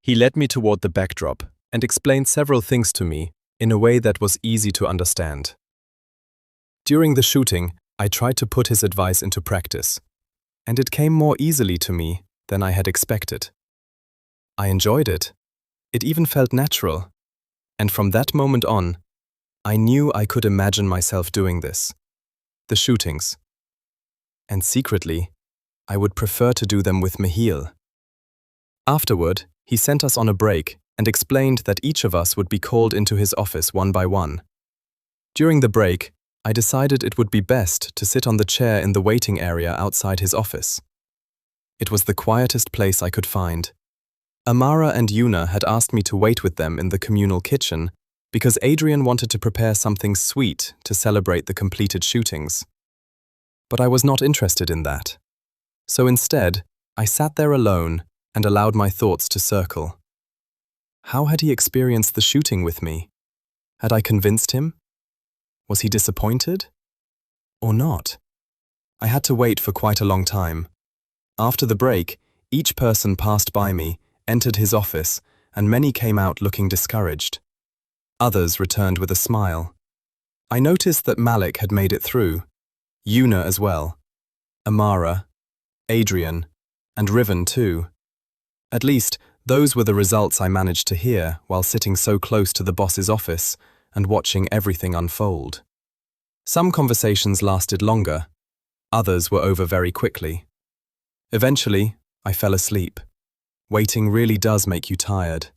He led me toward the backdrop and explained several things to me in a way that was easy to understand. During the shooting, I tried to put his advice into practice, and it came more easily to me than I had expected. I enjoyed it. It even felt natural, and from that moment on, I knew I could imagine myself doing this, the shootings. And secretly, I would prefer to do them with Mehiel. Afterward, he sent us on a break and explained that each of us would be called into his office one by one. During the break, I decided it would be best to sit on the chair in the waiting area outside his office. It was the quietest place I could find. Amara and Yuna had asked me to wait with them in the communal kitchen because Adrian wanted to prepare something sweet to celebrate the completed shootings. But I was not interested in that. So instead, I sat there alone and allowed my thoughts to circle. How had he experienced the shooting with me? Had I convinced him? Was he disappointed? Or not? I had to wait for quite a long time. After the break, each person passed by me, entered his office, and many came out looking discouraged. Others returned with a smile. I noticed that Malik had made it through, Yuna as well, Amara, Adrian, and Riven too. At least, those were the results I managed to hear while sitting so close to the boss's office and watching everything unfold. Some conversations lasted longer, others were over very quickly. Eventually, I fell asleep. Waiting really does make you tired.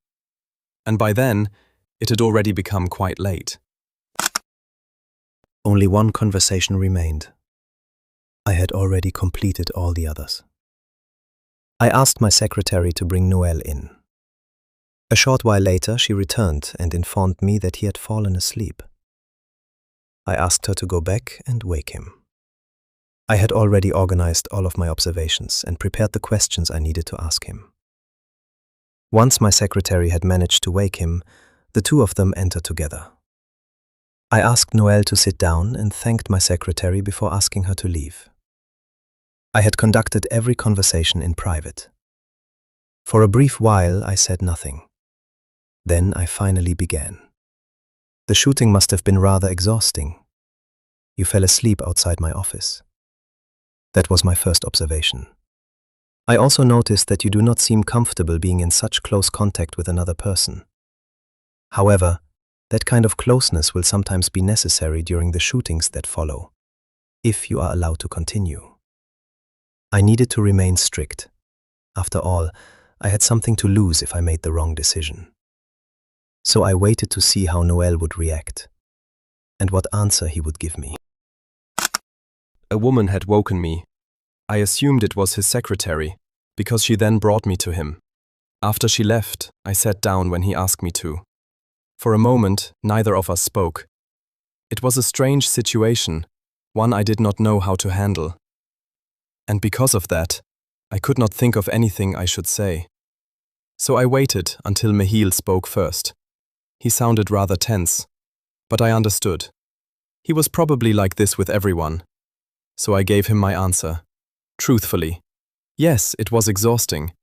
And by then, it had already become quite late. Only one conversation remained. I had already completed all the others. I asked my secretary to bring Noel in. A short while later, she returned and informed me that he had fallen asleep. I asked her to go back and wake him. I had already organized all of my observations and prepared the questions I needed to ask him. Once my secretary had managed to wake him, the two of them entered together. I asked Noel to sit down and thanked my secretary before asking her to leave. I had conducted every conversation in private. For a brief while, I said nothing. Then I finally began. The shooting must have been rather exhausting. You fell asleep outside my office. That was my first observation. I also noticed that you do not seem comfortable being in such close contact with another person. However, that kind of closeness will sometimes be necessary during the shootings that follow, if you are allowed to continue. I needed to remain strict. After all, I had something to lose if I made the wrong decision. So I waited to see how Noel would react, and what answer he would give me. A woman had woken me. I assumed it was his secretary, because she then brought me to him. After she left, I sat down when he asked me to. For a moment, neither of us spoke. It was a strange situation, one I did not know how to handle. And because of that, I could not think of anything I should say. So I waited until Mehiel spoke first. He sounded rather tense, but I understood. He was probably like this with everyone. So I gave him my answer. Truthfully. Yes, it was exhausting,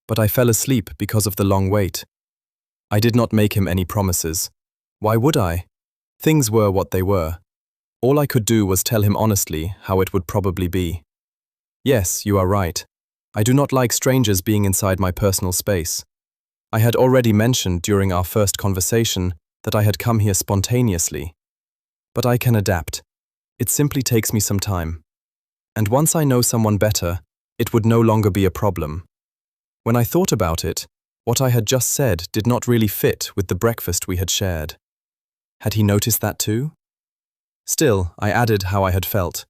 but I fell asleep because of the long wait. I did not make him any promises. Why would I? Things were what they were. All I could do was tell him honestly how it would probably be. Yes, you are right. I do not like strangers being inside my personal space. I had already mentioned during our first conversation that I had come here spontaneously. But I can adapt. It simply takes me some time. And once I know someone better, it would no longer be a problem. When I thought about it, what I had just said did not really fit with the breakfast we had shared. Had he noticed that too? Still, I added how I had felt.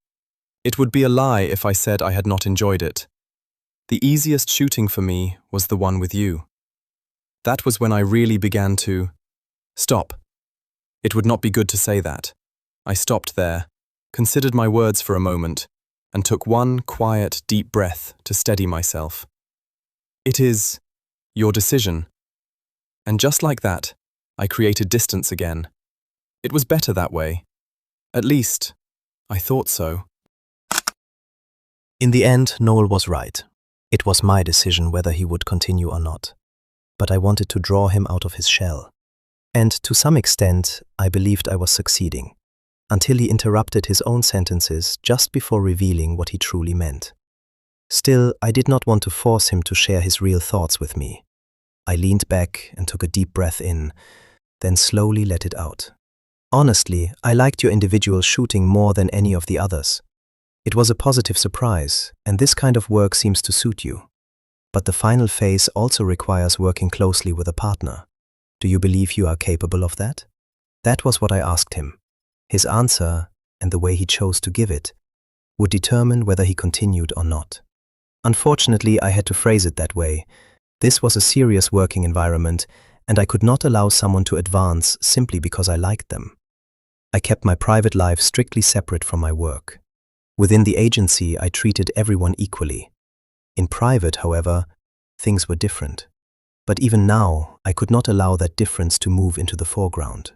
It would be a lie if I said I had not enjoyed it. The easiest shooting for me was the one with you. That was when I really began to... Stop. It would not be good to say that. I stopped there, considered my words for a moment, and took one quiet, deep breath to steady myself. It is your decision. And just like that, I created distance again. It was better that way. At least, I thought so. In the end, Noel was right. It was my decision whether he would continue or not. but I wanted to draw him out of his shell. And to some extent, I believed I was succeeding, until he interrupted his own sentences just before revealing what he truly meant. Still, I did not want to force him to share his real thoughts with me. I leaned back and took a deep breath in, then slowly let it out. Honestly, I liked your individual shooting more than any of the others. It was a positive surprise, and this kind of work seems to suit you. But the final phase also requires working closely with a partner. Do you believe you are capable of that? That was what I asked him. His answer, and the way he chose to give it, would determine whether he continued or not. Unfortunately, I had to phrase it that way. This was a serious working environment, and I could not allow someone to advance simply because I liked them. I kept my private life strictly separate from my work. Within the agency, I treated everyone equally. In private, however, things were different. But even now, I could not allow that difference to move into the foreground.